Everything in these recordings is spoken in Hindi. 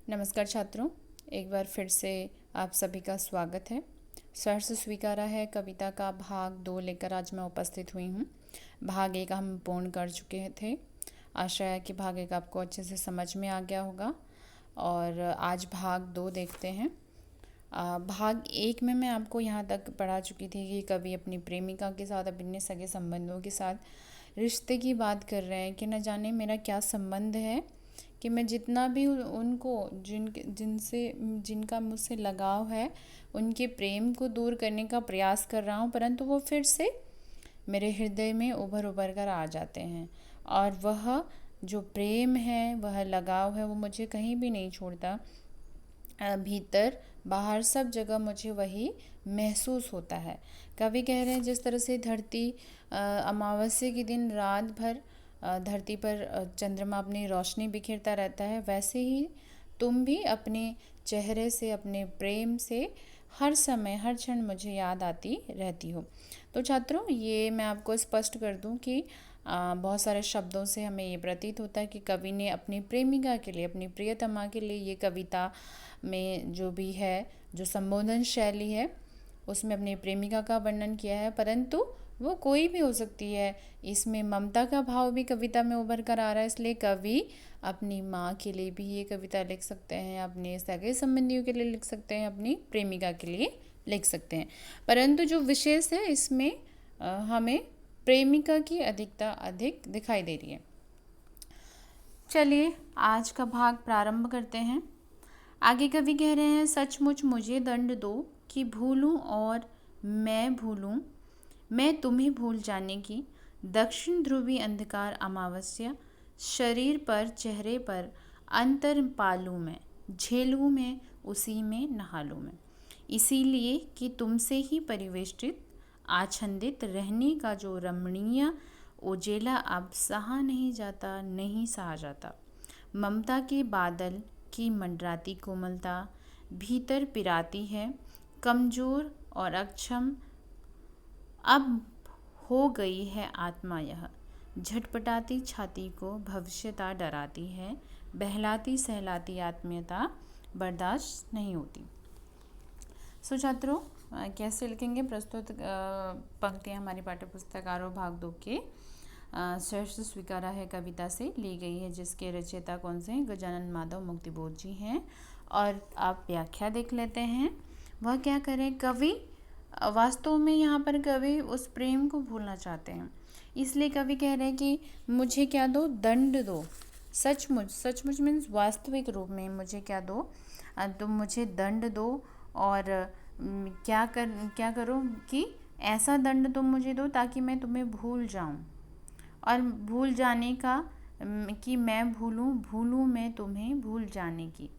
नमस्कार छात्रों, एक बार फिर से आप सभी का स्वागत है। सहर्ष स्वीकारा है कविता का भाग 2 लेकर आज मैं उपस्थित हुई हूँ। भाग 1 हम पूर्ण कर चुके थे। आशा है कि भाग 1 आपको अच्छे से समझ में आ गया होगा और आज भाग 2 देखते हैं। भाग 1 में मैं आपको यहाँ तक पढ़ा चुकी थी कि कवि अपनी प्रेमिका के साथ, अपने सगे संबंधों के साथ रिश्ते की बात कर रहे हैं कि न जाने मेरा क्या संबंध है कि मैं जितना भी उनको जिनका मुझसे लगाव है उनके प्रेम को दूर करने का प्रयास कर रहा हूँ, परंतु वो फिर से मेरे हृदय में उभर कर आ जाते हैं और वह जो प्रेम है, वह लगाव है, वो मुझे कहीं भी नहीं छोड़ता। भीतर बाहर सब जगह मुझे वही महसूस होता है। कवि कह रहे हैं जिस तरह से धरती अमावस्या के दिन रात भर धरती पर चंद्रमा अपनी रोशनी बिखेरता रहता है, वैसे ही तुम भी अपने चेहरे से, अपने प्रेम से हर समय हर क्षण मुझे याद आती रहती हो। तो छात्रों, ये मैं आपको स्पष्ट कर दूं कि बहुत सारे शब्दों से हमें ये प्रतीत होता है कि कवि ने अपनी प्रेमिका के लिए, अपनी प्रियतमा के लिए ये कविता में जो भी है, जो संबोधन शैली है, उसमें अपनी प्रेमिका का वर्णन किया है, परंतु वो कोई भी हो सकती है। इसमें ममता का भाव भी कविता में उभर कर आ रहा है, इसलिए कवि अपनी माँ के लिए भी ये कविता लिख सकते हैं, अपने सगे संबंधियों के लिए लिख सकते हैं, अपनी प्रेमिका के लिए लिख सकते हैं। परंतु जो विशेष है इसमें हमें प्रेमिका की अधिकता अधिक दिखाई दे रही है। चलिए आज का भाग प्रारंभ करते हैं। आगे कवि कह रहे हैं, सचमुच मुझे दंड दो कि भूलूं और मैं भूलूं, मैं तुम्हें भूल जाने की। दक्षिण ध्रुवी अंधकार अमावस्या, शरीर पर चेहरे पर अंतर पालूं मैं, झेलूं मैं उसी में नहा लूं मैं। इसीलिए कि तुमसे ही परिवेष्टित आच्छादित रहने का जो रमणीय उजेला अब सहा नहीं जाता, नहीं सहा जाता। ममता के बादल की मंडराती कोमलता भीतर पिराती है, कमजोर और अक्षम अब हो गई है आत्मा यह। झटपटाती छाती को भविष्यता डराती है, बहलाती सहलाती आत्मीयता बर्दाश्त नहीं होती। सो छात्रों, कैसे लिखेंगे? प्रस्तुत पंक्तियाँ हमारी पाठ्यपुस्तक आरोह भाग 2 के श्रेष्ठ स्वीकारा है कविता से ली गई है, जिसके रचयिता कौन से हैं? गजानन माधव मुक्तिबोध जी हैं। और आप व्याख्या देख लेते हैं। वह क्या करें? कवि वास्तव में यहाँ पर कवि उस प्रेम को भूलना चाहते हैं, इसलिए कवि कह रहे हैं कि मुझे क्या दो? दंड दो। सचमुच, सचमुच मीन्स वास्तविक रूप में मुझे क्या दो? तुम मुझे दंड दो और क्या करो कि ऐसा दंड तुम मुझे दो ताकि मैं तुम्हें भूल जाऊं, और भूल जाने का कि मैं भूलूं मैं तुम्हें भूल जाने की,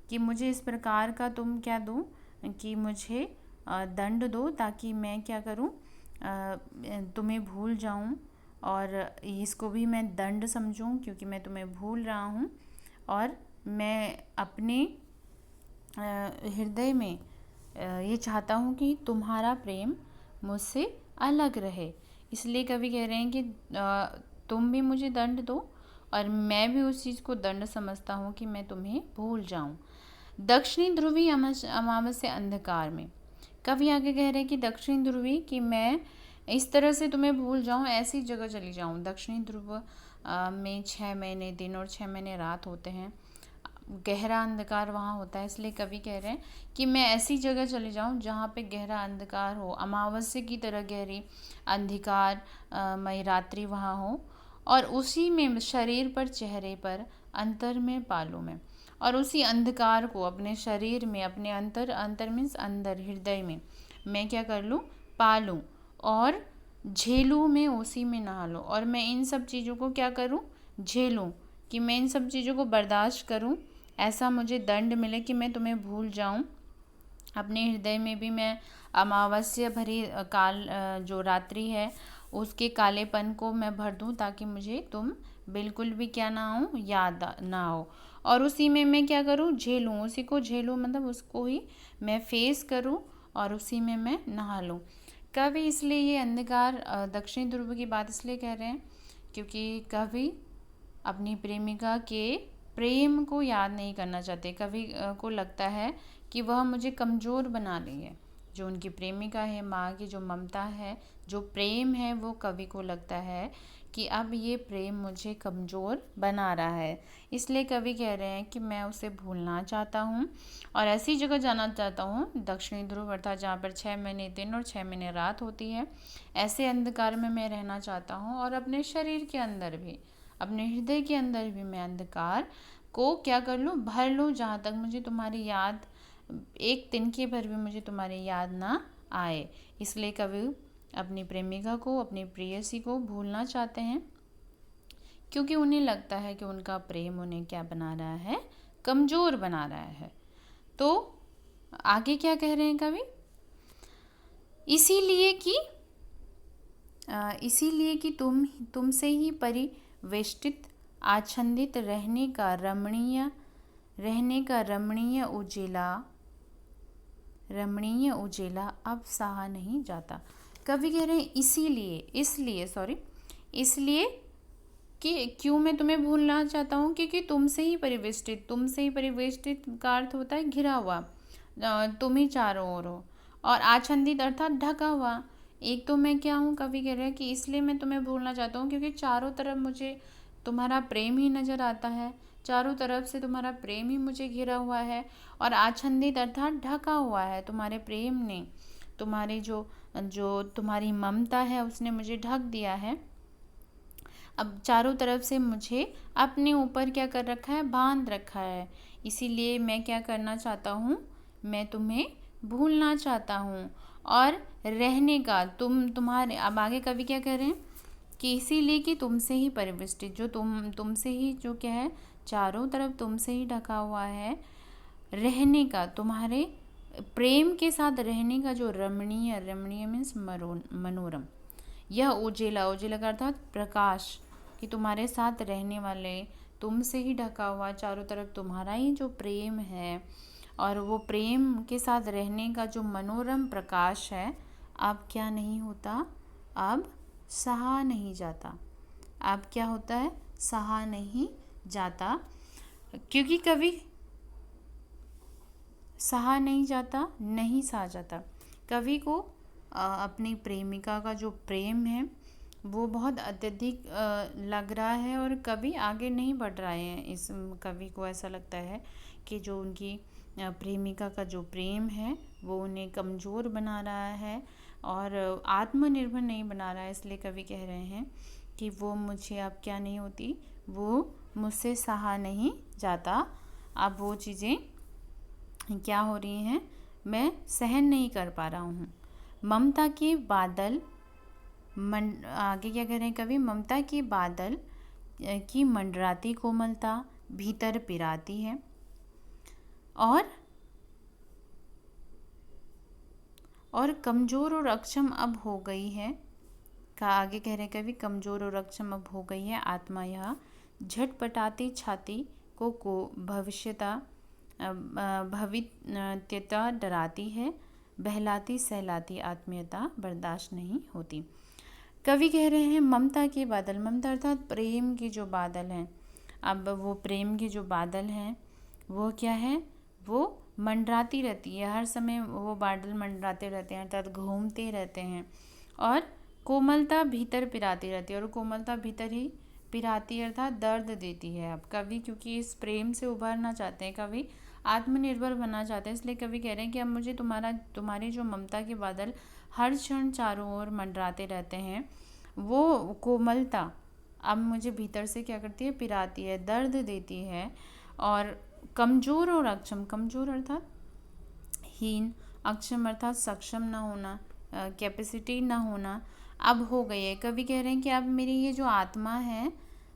कि मुझे इस प्रकार का तुम क्या दो कि मुझे दंड दो ताकि मैं क्या करूं? तुम्हें भूल जाऊं, और इसको भी मैं दंड समझूं क्योंकि मैं तुम्हें भूल रहा हूं, और मैं अपने हृदय में ये चाहता हूँ कि तुम्हारा प्रेम मुझसे अलग रहे। इसलिए कवि कह रहे हैं कि तुम भी मुझे दंड दो और मैं भी उस चीज़ को दंड समझता हूँ कि मैं तुम्हें भूल जाऊँ। दक्षिणी ध्रुवी अमावस्या अंधकार में, कवि आगे कह रहे हैं कि दक्षिणी ध्रुवी कि मैं इस तरह से तुम्हें भूल जाऊँ, ऐसी जगह चली जाऊँ। दक्षिणी ध्रुव में 6 महीने दिन और 6 महीने रात होते हैं, गहरा अंधकार वहाँ होता है, इसलिए कवि कह रहे हैं कि मैं ऐसी जगह चले जाऊँ जहाँ पे गहरा अंधकार हो, अमावस्या की तरह गहरी अंधकार मई रात्रि वहाँ हो, और उसी में शरीर पर चेहरे पर अंतर में पालूं मैं, और उसी अंधकार को अपने शरीर में, अपने अंतर मीन्स अंदर, हृदय में मैं क्या कर लूँ? पालूं, और झेलूँ मैं उसी में नहा लूँ, और मैं इन सब चीज़ों को क्या करूँ? झेलूँ, कि मैं इन सब चीज़ों को बर्दाश्त करूँ, ऐसा मुझे दंड मिले कि मैं तुम्हें भूल जाऊं। अपने हृदय में भी मैं अमावस्या भरी काल जो रात्रि है उसके कालेपन को मैं भर दूं ताकि मुझे तुम बिल्कुल भी क्या ना हो, याद ना हो, और उसी में मैं क्या करूं? झेलूं, उसी को झेलूं, मतलब उसको ही मैं फेस करूं और उसी में मैं नहा लूं। कवि इसलिए ये अंधकार दक्षिणी ध्रुव की बात इसलिए कह रहे हैं क्योंकि कवि अपनी प्रेमिका के प्रेम को याद नहीं करना चाहते। कवि को लगता है कि वह मुझे कमज़ोर बना रही है। जो उनकी प्रेमिका है, माँ की जो ममता है, जो प्रेम है, वो कवि को लगता है कि अब ये प्रेम मुझे कमज़ोर बना रहा है। इसलिए कवि कह रहे हैं कि मैं उसे भूलना चाहता हूँ और ऐसी जगह जाना चाहता हूँ, दक्षिणी ध्रुव, अर्थात जहाँ पर 6 महीने दिन और 6 महीने रात होती है। ऐसे अंधकार में मैं रहना चाहता हूँ और अपने शरीर के अंदर भी, अपने हृदय के अंदर भी मैं अंधकार को क्या कर लूँ, भर लूँ, जहाँ तक मुझे तुम्हारी याद, एक तिनके भर भी मुझे तुम्हारी याद ना आए। इसलिए कवि अपनी प्रेमिका को, अपनी प्रेयसी को भूलना चाहते हैं, क्योंकि उन्हें लगता है कि उनका प्रेम उन्हें क्या बना रहा है, कमज़ोर बना रहा है। तो आगे क्या कह रहे हैं कवि, इसीलिए कि तुमसे ही परिवेष्टित आच्छादित रहने का रमणीय उजेला अब सहा नहीं जाता। कवि कह रहे हैं इसलिए कि क्यों मैं तुम्हें भूलना चाहता हूँ, क्योंकि तुमसे ही परिवेष्टित का अर्थ होता है घिरा हुआ, तुम ही चारों ओर हो, और आच्छादित अर्थात ढका हुआ। एक तो मैं क्या हूँ, कवि कह रहे हैं कि इसलिए मैं तुम्हें भूलना चाहता हूँ क्योंकि चारों तरफ मुझे तुम्हारा प्रेम ही नज़र आता है, चारों तरफ से तुम्हारा प्रेम ही मुझे घिरा हुआ है, और आच्छादित अर्थात ढका हुआ है। तुम्हारे प्रेम ने, तुम्हारी जो तुम्हारी ममता है उसने मुझे ढक दिया है। अब चारों तरफ से मुझे अपने ऊपर क्या कर रखा है, बांध रखा है। इसीलिए मैं क्या करना चाहता हूँ, मैं तुम्हें भूलना चाहता हूँ। और रहने का तुम्हारे, अब आगे कवि क्या कह रहे हैं कि इसीलिए कि तुमसे ही परिवेष्टित, जो तुमसे ही, जो क्या है, चारों तरफ तुमसे ही ढका हुआ है, रहने का, तुम्हारे प्रेम के साथ रहने का जो रमणीय मीन्स मनोरम, यह उजेला का अर्थात प्रकाश, कि तुम्हारे साथ रहने वाले, तुमसे ही ढका हुआ, चारों तरफ तुम्हारा ही जो प्रेम है, और वो प्रेम के साथ रहने का जो मनोरम प्रकाश है, अब क्या नहीं होता, अब सहा नहीं जाता। अब क्या होता है, सहा नहीं जाता, क्योंकि कभी सहा नहीं जाता, नहीं सहा जाता। कवि को अपनी प्रेमिका का जो प्रेम है वो बहुत अत्यधिक लग रहा है, और कवि आगे नहीं बढ़ रहे हैं। इस कवि को ऐसा लगता है कि जो उनकी प्रेमिका का जो प्रेम है वो उन्हें कमज़ोर बना रहा है और आत्मनिर्भर नहीं बना रहा है। इसलिए कवि कह रहे हैं कि वो मुझे अब क्या नहीं होती, वो मुझसे सहा नहीं जाता। अब वो चीज़ें क्या हो रही हैं, मैं सहन नहीं कर पा रहा हूँ। ममता के बादल आगे क्या कह रहे हैं कवि, ममता के बादल की मंडराती कोमलता भीतर पिराती है, और कमज़ोर और अक्षम अब हो गई है। आगे कह रहे हैं कवि, कमज़ोर और अक्षम अब हो गई है आत्मा, यह झटपटाती छाती को भवित्यता डराती है, बहलाती सहलाती आत्मीयता बर्दाश्त नहीं होती। कवि कह रहे हैं ममता के बादल, ममता अर्थात प्रेम के जो बादल हैं, अब वो प्रेम के जो बादल हैं वो क्या है, वो मंडराती रहती है, हर समय वो बादल मंडराते रहते हैं, अर्थात घूमते रहते हैं, और कोमलता भीतर पिराती रहती है, और कोमलता भीतर ही पिराती अर्थात दर्द देती है। अब कवि क्योंकि इस प्रेम से उभरना चाहते हैं, कवि आत्मनिर्भर बनना चाहते हैं, इसलिए कवि कह रहे हैं कि अब मुझे तुम्हारी जो ममता के बादल हर क्षण चारों ओर मंडराते रहते हैं, वो कोमलता अब मुझे भीतर से क्या करती है, पिराती है, दर्द देती है। और कमज़ोर और अक्षम, कमज़ोर अर्थात हीन, अक्षम अर्थात सक्षम ना होना, कैपेसिटी ना होना, अब हो गई है। कवि कह रहे हैं कि अब मेरी ये जो आत्मा है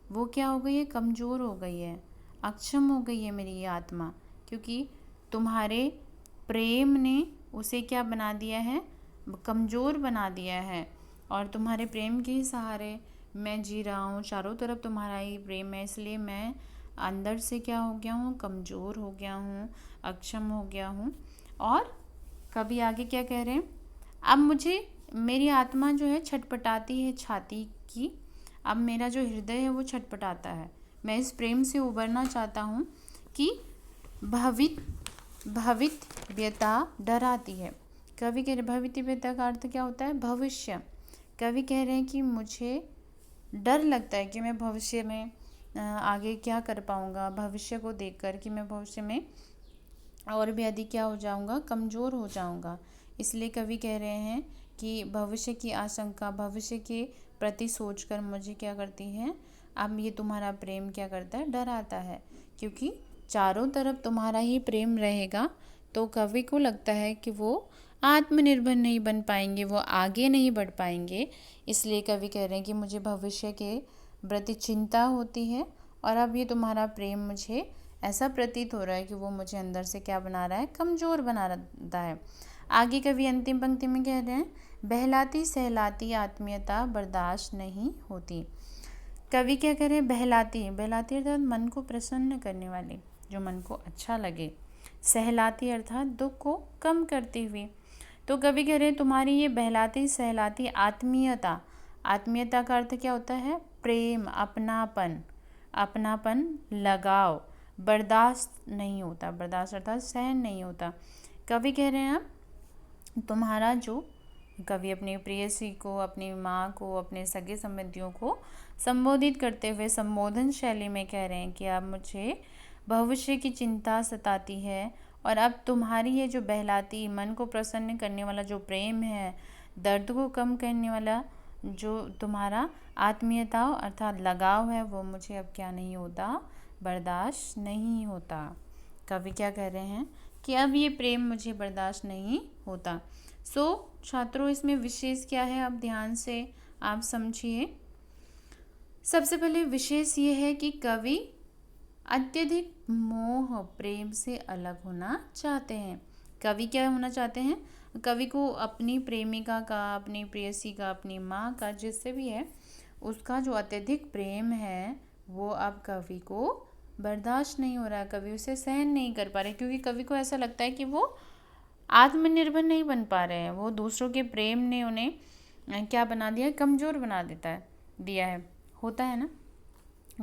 वो क्या हो गई है, कमज़ोर हो गई है, अक्षम हो गई है मेरी ये आत्मा, क्योंकि तुम्हारे प्रेम ने उसे क्या बना दिया है, कमज़ोर बना दिया है, और तुम्हारे प्रेम के ही सहारे मैं जी रहा हूँ, चारों तरफ तुम्हारा ही प्रेम है, इसलिए मैं अंदर से क्या हो गया हूँ, कमज़ोर हो गया हूँ, अक्षम हो गया हूँ। और कभी आगे क्या कह रहे हैं, अब मुझे मेरी आत्मा जो है छटपटाती है छाती की, अब मेरा जो हृदय है वो छटपटाता है, मैं इस प्रेम से उबरना चाहता हूँ कि भवितव्यता डराती है। कवि कह रहे भवितव्यता का अर्थ क्या होता है? भविष्य। कवि कह रहे हैं कि मुझे डर लगता है कि मैं भविष्य में आगे क्या कर पाऊँगा, भविष्य को देखकर कि मैं भविष्य में और भी अधिक क्या हो जाऊँगा, कमज़ोर हो जाऊँगा। इसलिए कवि कह रहे हैं कि भविष्य की आशंका, भविष्य के प्रति सोचकर मुझे क्या करती है, अब ये तुम्हारा प्रेम क्या करता है, डराता है। क्योंकि चारों तरफ तुम्हारा ही प्रेम रहेगा तो कवि को लगता है कि वो आत्मनिर्भर नहीं बन पाएंगे, वो आगे नहीं बढ़ पाएंगे। इसलिए कवि कह रहे हैं कि मुझे भविष्य के प्रति चिंता होती है और अब ये तुम्हारा प्रेम मुझे ऐसा प्रतीत हो रहा है कि वो मुझे अंदर से क्या बना रहा है, कमज़ोर बना रहा है। आगे कवि अंतिम पंक्ति में कह रहे हैं बहलाती सहलाती आत्मीयता बर्दाश्त नहीं होती। कवि क्या कह रहे हैं? बहलाती, बहलाती अर्थात मन को प्रसन्न करने वाली, जो मन को अच्छा लगे। सहलाती अर्थात दुख को कम करती हुई। तो कवि कह रहे हैं तुम्हारी ये बहलाती सहलाती आत्मीयता, आत्मीयता का अर्थ क्या होता है? प्रेम, अपनापन, अपनापन, लगाव, बर्दाश्त नहीं होता। बर्दाश्त अर्थात सहन नहीं होता। कवि कह रहे हैं अब तुम्हारा जो, कवि अपनी प्रेयसी को, अपनी माँ को, अपने सगे संबंधियों को संबोधित करते हुए संबोधन शैली में कह रहे हैं कि अब मुझे भविष्य की चिंता सताती है और अब तुम्हारी ये जो बहलाती, मन को प्रसन्न करने वाला जो प्रेम है, दर्द को कम करने वाला जो तुम्हारा आत्मीयता अर्थात लगाव है, वो मुझे अब क्या नहीं होता, बर्दाश्त नहीं होता। कवि क्या कह रहे हैं कि अब ये प्रेम मुझे बर्दाश्त नहीं होता। छात्रों इसमें विशेष क्या है, अब ध्यान से आप समझिए। सबसे पहले विशेष ये है कि कवि अत्यधिक मोह प्रेम से अलग होना चाहते हैं। कवि क्या होना चाहते हैं? कवि को अपनी प्रेमिका का, अपनी प्रेयसी का, अपनी माँ का, जिससे भी है, उसका जो अत्यधिक प्रेम है वो अब कवि को बर्दाश्त नहीं हो रहा है, कवि उसे सहन नहीं कर पा रहे, क्योंकि कवि को ऐसा लगता है कि वो आत्मनिर्भर नहीं बन पा रहे हैं। वो दूसरों के प्रेम ने उन्हें क्या बना दिया है, कमज़ोर बना दिया है। होता है ना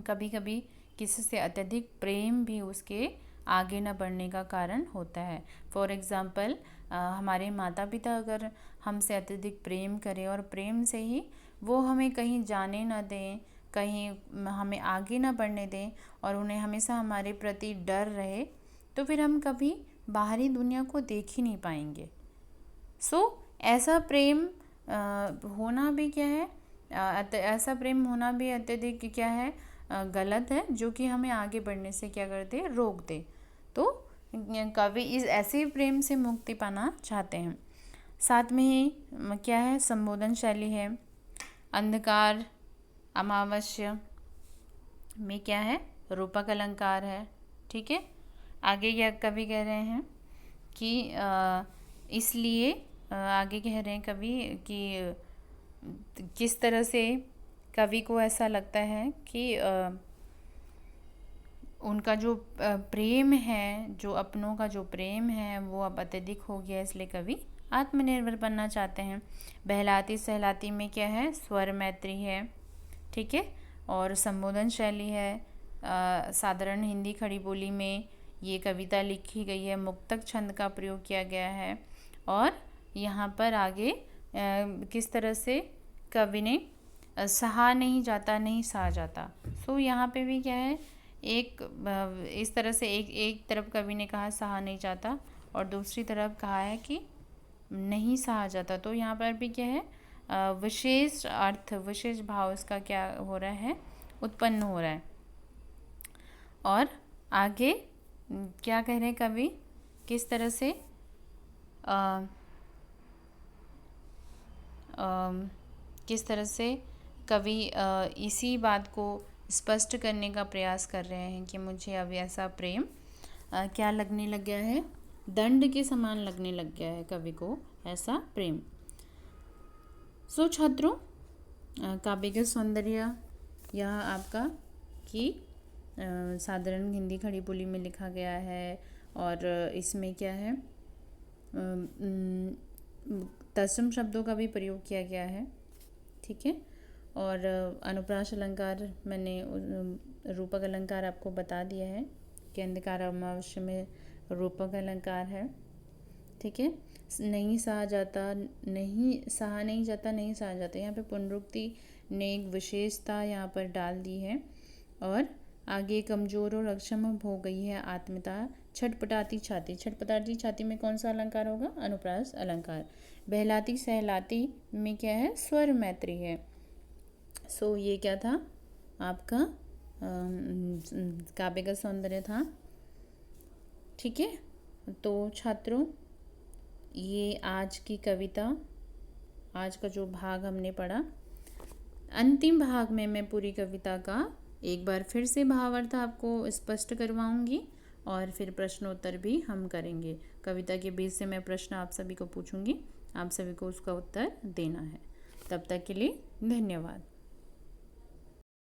कभी कभी किसी से अत्यधिक प्रेम भी उसके आगे न बढ़ने का कारण होता है। फॉर एग्ज़ाम्पल हमारे माता पिता अगर हमसे अत्यधिक प्रेम करें और प्रेम से ही वो हमें कहीं जाने ना दें, कहीं हमें आगे ना बढ़ने दें और उन्हें हमेशा हमारे प्रति डर रहे, तो फिर हम कभी बाहरी दुनिया को देख ही नहीं पाएंगे। ऐसा प्रेम होना भी क्या है, ऐसा प्रेम होना भी अत्यधिक क्या है, गलत है, जो कि हमें आगे बढ़ने से क्या करते हैं, रोक दे। तो कवि इस ऐसे प्रेम से मुक्ति पाना चाहते हैं। साथ में ही क्या है, संबोधन शैली है। अंधकार अमावस्या में क्या है, रूपक अलंकार है। ठीक है, आगे क्या कवि कह रहे हैं कि इसलिए आगे कह रहे हैं कवि कि किस तरह से कवि को ऐसा लगता है कि उनका जो प्रेम है, जो अपनों का जो प्रेम है वो अब अत्यधिक हो गया, इसलिए कवि आत्मनिर्भर बनना चाहते हैं। बहलाती सहलाती में क्या है, स्वर मैत्री है। ठीक है, और संबोधन शैली है। साधारण हिंदी खड़ी बोली में ये कविता लिखी गई है, मुक्तक छंद का प्रयोग किया गया है। और यहाँ पर आगे किस तरह से कवि ने सहा नहीं जाता, नहीं सहा जाता। यहाँ पे भी क्या है, एक इस तरह से एक तरफ कवि ने कहा सहा नहीं जाता और दूसरी तरफ कहा है कि नहीं सहा जाता। तो यहाँ पर भी क्या है, विशेष अर्थ, विशेष भाव इसका क्या हो रहा है, उत्पन्न हो रहा है। और आगे क्या कह रहे हैं कवि, किस तरह से किस तरह से कवि इसी बात को स्पष्ट करने का प्रयास कर रहे हैं कि मुझे अब ऐसा प्रेम क्या लगने लग गया है, दंड के समान लगने लग गया है कवि को ऐसा प्रेम। छात्रों, काव्य का सौंदर्य यह आपका कि साधारण हिंदी खड़ी बोली में लिखा गया है और इसमें क्या है, तत्सम शब्दों का भी प्रयोग किया गया है। ठीक है, और अनुप्रास अलंकार मैंने रूपक अलंकार आपको बता दिया है कि अंधकार अमावस्या में रूपक अलंकार है। ठीक है, नहीं सहा जाता, नहीं सहा नहीं जाता, नहीं सहा जाता, यहाँ पे पुनरुक्ति ने एक विशेषता यहाँ पर डाल दी है। और आगे कमजोर और अक्षम हो गई है आत्मीयता, छटपटाती छाती, छटपटाती छाती में कौन सा अलंकार होगा? अनुप्रास अलंकार। बहलाती सहलाती में क्या है? स्वर मैत्री है। सो ये क्या था आपका काव्य का सौंदर्य था। ठीक है, तो छात्रों ये आज की कविता, आज का जो भाग हमने पढ़ा, अंतिम भाग में मैं पूरी कविता का एक बार फिर से भावार्थ आपको स्पष्ट करवाऊंगी और फिर प्रश्नोत्तर भी हम करेंगे। कविता के बेस से मैं प्रश्न आप सभी को पूछूंगी, आप सभी को उसका उत्तर देना है। तब तक के लिए धन्यवाद।